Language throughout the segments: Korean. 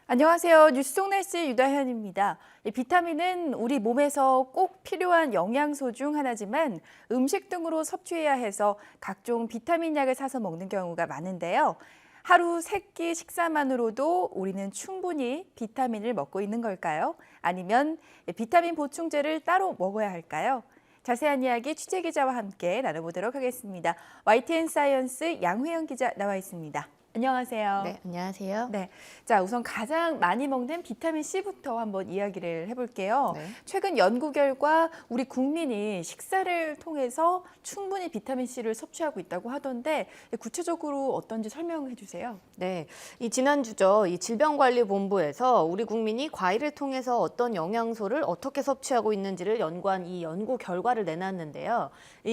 안녕하세요. 뉴스속날씨 유다현입니다. 비타민은 우리 몸에서 꼭 필요한 영양소 중 하나지만 음식 등으로 섭취해야 해서 각종 비타민 약을 사서 먹는 경우가 많은데요. 하루 3끼 식사만으로도 우리는 충분히 비타민을 먹고 있는 걸까요? 아니면 비타민 보충제를 따로 먹어야 할까요? 자세한 이야기 취재기자와 함께 나눠보도록 하겠습니다. YTN 사이언스 양회영 기자 나와 있습니다. 안녕하세요. 네, 안녕하세요. 네, 자 우선 가장 많이 먹는 비타민 C부터 한번 이야기를 해볼게요. 네. 최근 연구 결과 우리 국민이 식사를 통해서 충분히 비타민 C를 섭취하고 있다고 하던데 구체적으로 어떤지 설명해 주세요. 네, 이 지난주죠. 이 질병관리본부에서 우리 국민이 과일을 통해서 어떤 영양소를 어떻게 섭취하고 있는지를 연구한 이 연구 결과를 내놨는데요.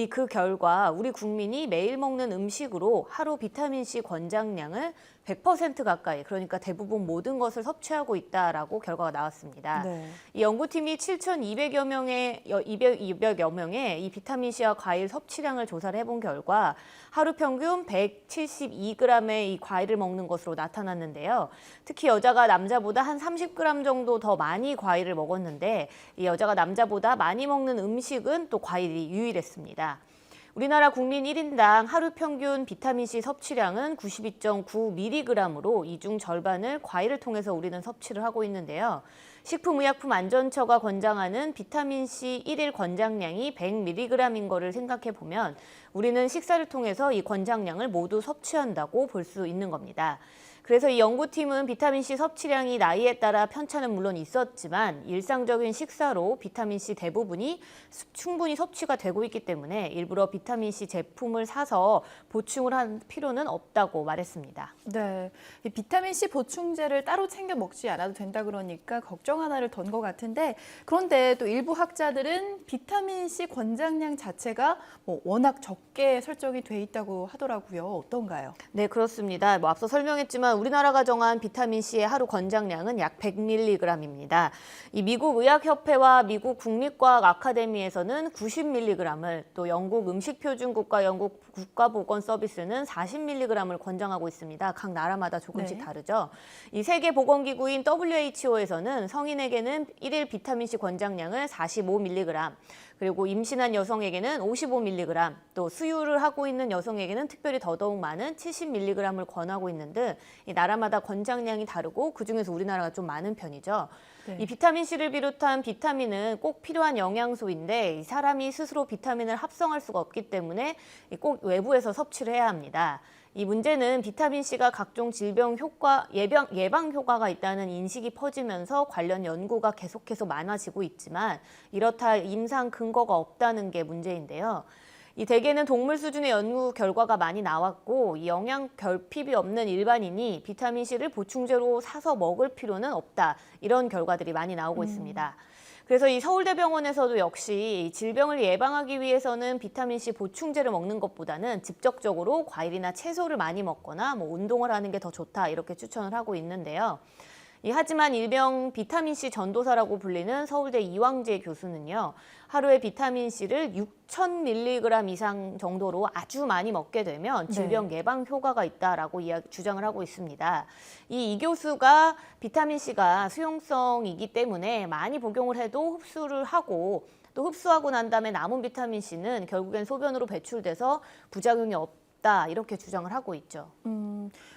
그 결과 우리 국민이 매일 먹는 음식으로 하루 비타민 C 권장량을 100% 가까이, 그러니까 대부분 모든 것을 섭취하고 있다라고 결과가 나왔습니다. 네. 이 연구팀이 7,200여 명의 이 비타민 C와 과일 섭취량을 조사를 해본 결과 하루 평균 172g의 이 과일을 먹는 것으로 나타났는데요. 특히 여자가 남자보다 한 30g 정도 더 많이 과일을 먹었는데 이 여자가 남자보다 많이 먹는 음식은 또 과일이 유일했습니다. 우리나라 국민 1인당 하루 평균 비타민C 섭취량은 92.9mg으로 이 중 절반을 과일을 통해서 우리는 섭취를 하고 있는데요. 식품의약품안전처가 권장하는 비타민C 1일 권장량이 100mg인 거를 생각해 보면 우리는 식사를 통해서 이 권장량을 모두 섭취한다고 볼 수 있는 겁니다. 그래서 이 연구팀은 비타민C 섭취량이 나이에 따라 편차는 물론 있었지만 일상적인 식사로 비타민C 대부분이 충분히 섭취가 되고 있기 때문에 일부러 비타민C 제품을 사서 보충을 할 필요는 없다고 말했습니다. 네, 이 비타민-C 보충제를 따로 챙겨 먹지 않아도 된다 그러니까 걱정 하나를 던 것 같은데 그런데 또 일부 학자들은 비타민-C 권장량 자체가 워낙 적게 설정이 돼 있다고 하더라고요. 어떤가요? 네, 그렇습니다. 앞서 설명했지만 우리나라가 정한 비타민C의 하루 권장량은 약 100mg입니다. 이 미국 의학협회와 미국 국립과학 아카데미에서는 90mg을, 또 영국 음식표준국과 영국 국가보건서비스는 40mg을 권장하고 있습니다. 각 나라마다 조금씩 네. 다르죠. 이 세계보건기구인 WHO에서는 성인에게는 1일 비타민C 권장량을 45mg, 그리고 임신한 여성에게는 55mg, 또 수유를 하고 있는 여성에게는 특별히 더더욱 많은 70mg을 권하고 있는 등 이 나라마다 권장량이 다르고 그중에서 우리나라가 좀 많은 편이죠. 네. 이 비타민C를 비롯한 비타민은 꼭 필요한 영양소인데 이 사람이 스스로 비타민을 합성할 수가 없기 때문에 꼭 외부에서 섭취를 해야 합니다. 이 문제는 비타민C가 각종 질병 효과, 예방 효과가 있다는 인식이 퍼지면서 관련 연구가 계속해서 많아지고 있지만 이렇다 임상 근거가 없다는 게 문제인데요. 이 대개는 동물 수준의 연구 결과가 많이 나왔고 이 영양 결핍이 없는 일반인이 비타민C를 보충제로 사서 먹을 필요는 없다. 이런 결과들이 많이 나오고 있습니다. 그래서 이 서울대병원에서도 역시 질병을 예방하기 위해서는 비타민C 보충제를 먹는 것보다는 직접적으로 과일이나 채소를 많이 먹거나 운동을 하는 게 더 좋다 이렇게 추천을 하고 있는데요. 하지만 일명 비타민C 전도사라고 불리는 서울대 이왕재 교수는요. 하루에 비타민C를 6,000mg 이상 정도로 아주 많이 먹게 되면 질병 예방 효과가 있다라고 주장을 하고 있습니다. 이 교수가 비타민C가 수용성이기 때문에 많이 복용을 해도 흡수를 하고 또 흡수하고 난 다음에 남은 비타민C는 결국엔 소변으로 배출돼서 부작용이 없다 이렇게 주장을 하고 있죠.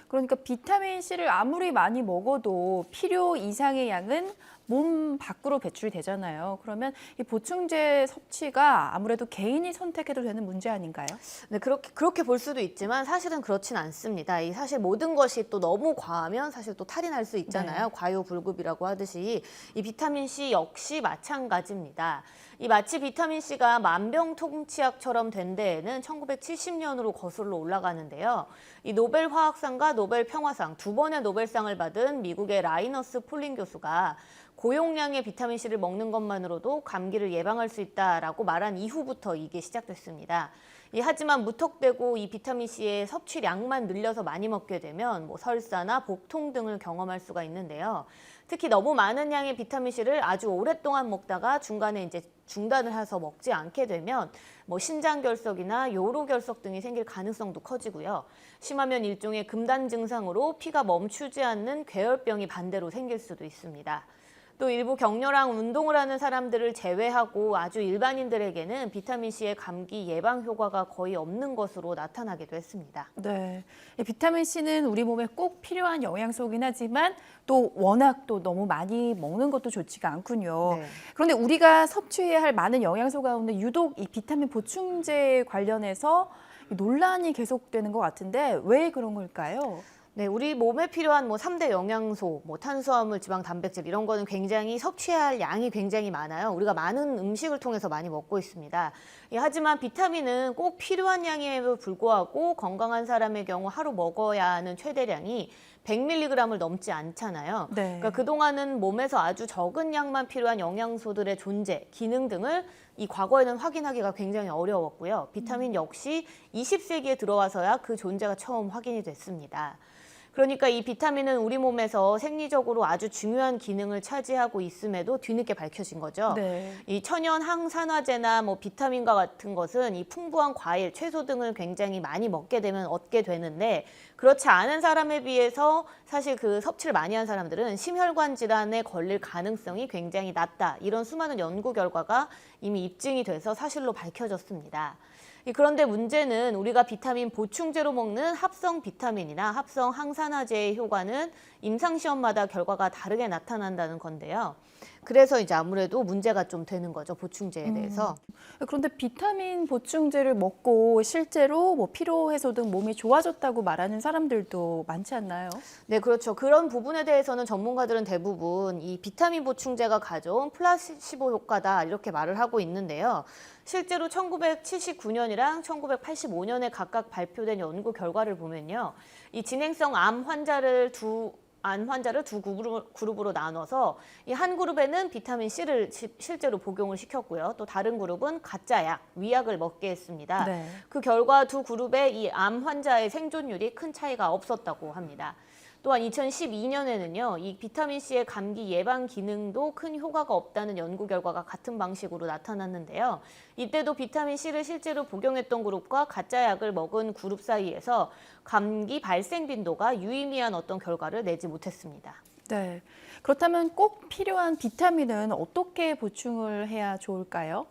그러니까 비타민-C를 아무리 많이 먹어도 필요 이상의 양은 몸 밖으로 배출되잖아요. 그러면 이 보충제 섭취가 아무래도 개인이 선택해도 되는 문제 아닌가요? 네, 그렇게 볼 수도 있지만 사실은 그렇진 않습니다. 사실 모든 것이 또 너무 과하면 사실 또 탈이 날 수 있잖아요. 네. 과요불급이라고 하듯이 이 비타민C 역시 마찬가지입니다. 마치 비타민C가 만병통치약처럼 된 데에는 1970년으로 거슬러 올라가는데요. 이 노벨 화학상과 노벨 평화상 두 번의 노벨상을 받은 미국의 라이너스 폴린 교수가 고용량의 비타민C를 먹는 것만으로도 감기를 예방할 수 있다라고 말한 이후부터 이게 시작됐습니다. 하지만 무턱대고 이 비타민C의 섭취량만 늘려서 많이 먹게 되면 뭐 설사나 복통 등을 경험할 수가 있는데요. 특히 너무 많은 양의 비타민C를 아주 오랫동안 먹다가 중간에 이제 중단을 해서 먹지 않게 되면 뭐 신장결석이나 요로결석 등이 생길 가능성도 커지고요. 심하면 일종의 금단 증상으로 피가 멈추지 않는 괴혈병이 반대로 생길 수도 있습니다. 또 일부 격렬한 운동을 하는 사람들을 제외하고 아주 일반인들에게는 비타민C의 감기 예방 효과가 거의 없는 것으로 나타나기도 했습니다. 네, 비타민C는 우리 몸에 꼭 필요한 영양소이긴 하지만 또 워낙 또 너무 많이 먹는 것도 좋지가 않군요. 네. 그런데 우리가 섭취해야 할 많은 영양소 가운데 유독 이 비타민 보충제 관련해서 논란이 계속되는 것 같은데 왜 그런 걸까요? 네, 우리 몸에 필요한 뭐 3대 영양소, 뭐 탄수화물, 지방, 단백질 이런 거는 굉장히 섭취해야 할 양이 굉장히 많아요. 우리가 많은 음식을 통해서 많이 먹고 있습니다. 하지만 비타민은 꼭 필요한 양임에도 불구하고 건강한 사람의 경우 하루 먹어야 하는 최대량이 100mg을 넘지 않잖아요. 네. 그러니까 그동안은 몸에서 아주 적은 양만 필요한 영양소들의 존재, 기능 등을 이 과거에는 확인하기가 굉장히 어려웠고요. 비타민 역시 20세기에 들어와서야 그 존재가 처음 확인이 됐습니다. 그러니까 이 비타민은 우리 몸에서 생리적으로 아주 중요한 기능을 차지하고 있음에도 뒤늦게 밝혀진 거죠. 네. 이 천연 항산화제나 뭐 비타민과 같은 것은 이 풍부한 과일, 채소 등을 굉장히 많이 먹게 되면 얻게 되는데 그렇지 않은 사람에 비해서 사실 그 섭취를 많이 한 사람들은 심혈관 질환에 걸릴 가능성이 굉장히 낮다. 이런 수많은 연구 결과가 이미 입증이 돼서 사실로 밝혀졌습니다. 그런데 문제는 우리가 비타민 보충제로 먹는 합성 비타민이나 합성 항산화제의 효과는 임상시험마다 결과가 다르게 나타난다는 건데요. 그래서 이제 아무래도 문제가 좀 되는 거죠, 보충제에 대해서. 그런데 비타민 보충제를 먹고 실제로 뭐 피로 해소 등 몸이 좋아졌다고 말하는 사람들도 많지 않나요? 네, 그렇죠. 그런 부분에 대해서는 전문가들은 대부분 이 비타민 보충제가 가져온 플라시보 효과다 이렇게 말을 하고 있는데요. 실제로 1979년이랑 1985년에 각각 발표된 연구 결과를 보면요. 이 진행성 암 환자를 두 그룹으로 나눠서 이 한 그룹에는 비타민C를 실제로 복용을 시켰고요. 또 다른 그룹은 가짜 약, 위약을 먹게 했습니다. 네. 그 결과 두 그룹의 이 암 환자의 생존율이 큰 차이가 없었다고 합니다. 또한 2012년에는요, 이 비타민C의 감기 예방 기능도 큰 효과가 없다는 연구 결과가 같은 방식으로 나타났는데요. 이때도 비타민C를 실제로 복용했던 그룹과 가짜 약을 먹은 그룹 사이에서 감기 발생 빈도가 유의미한 어떤 결과를 내지 못했습니다. 네. 그렇다면 꼭 필요한 비타민은 어떻게 보충을 해야 좋을까요?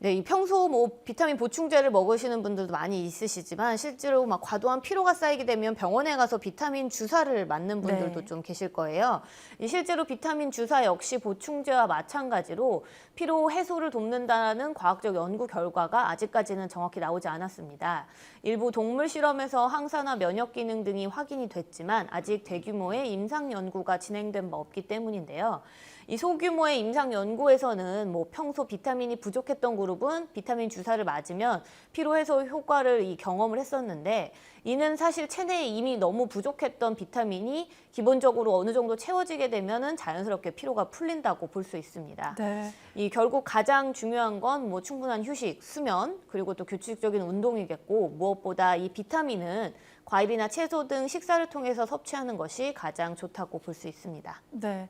네, 이 평소 뭐 비타민 보충제를 먹으시는 분들도 많이 있으시지만 실제로 막 과도한 피로가 쌓이게 되면 병원에 가서 비타민 주사를 맞는 분들도 네. 좀 계실 거예요. 이 실제로 비타민 주사 역시 보충제와 마찬가지로 피로 해소를 돕는다는 과학적 연구 결과가 아직까지는 정확히 나오지 않았습니다. 일부 동물 실험에서 항산화 면역 기능 등이 확인이 됐지만 아직 대규모의 임상 연구가 진행된 바 없기 때문인데요. 이 소규모의 임상 연구에서는 뭐 평소 비타민이 부족했던 그룹은 비타민 주사를 맞으면 피로 해소 효과를 경험을 했었는데 이는 사실 체내에 이미 너무 부족했던 비타민이 기본적으로 어느 정도 채워지게 되면은 자연스럽게 피로가 풀린다고 볼 수 있습니다. 네. 이 결국 가장 중요한 건 뭐 충분한 휴식, 수면, 그리고 또 규칙적인 운동이겠고 무엇보다 이 비타민은 과일이나 채소 등 식사를 통해서 섭취하는 것이 가장 좋다고 볼 수 있습니다. 네.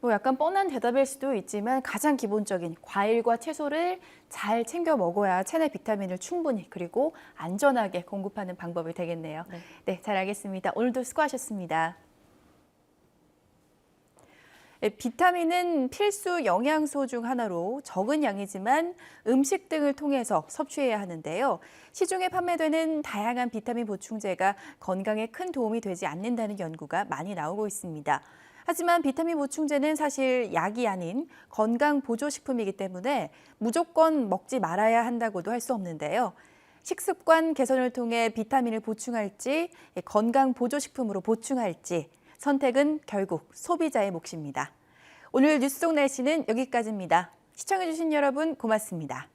뭐 약간 뻔한 대답일 수도 있지만 가장 기본적인 과일과 채소를 잘 챙겨 먹어야 체내 비타민을 충분히 그리고 안전하게 공급하는 방법이 되겠네요. 네, 잘 알겠습니다. 오늘도 수고하셨습니다. 네, 비타민은 필수 영양소 중 하나로 적은 양이지만 음식 등을 통해서 섭취해야 하는데요. 시중에 판매되는 다양한 비타민 보충제가 건강에 큰 도움이 되지 않는다는 연구가 많이 나오고 있습니다. 하지만 비타민 보충제는 사실 약이 아닌 건강 보조식품이기 때문에 무조건 먹지 말아야 한다고도 할 수 없는데요. 식습관 개선을 통해 비타민을 보충할지 건강 보조식품으로 보충할지 선택은 결국 소비자의 몫입니다. 오늘 뉴스 속 날씨는 여기까지입니다. 시청해주신 여러분 고맙습니다.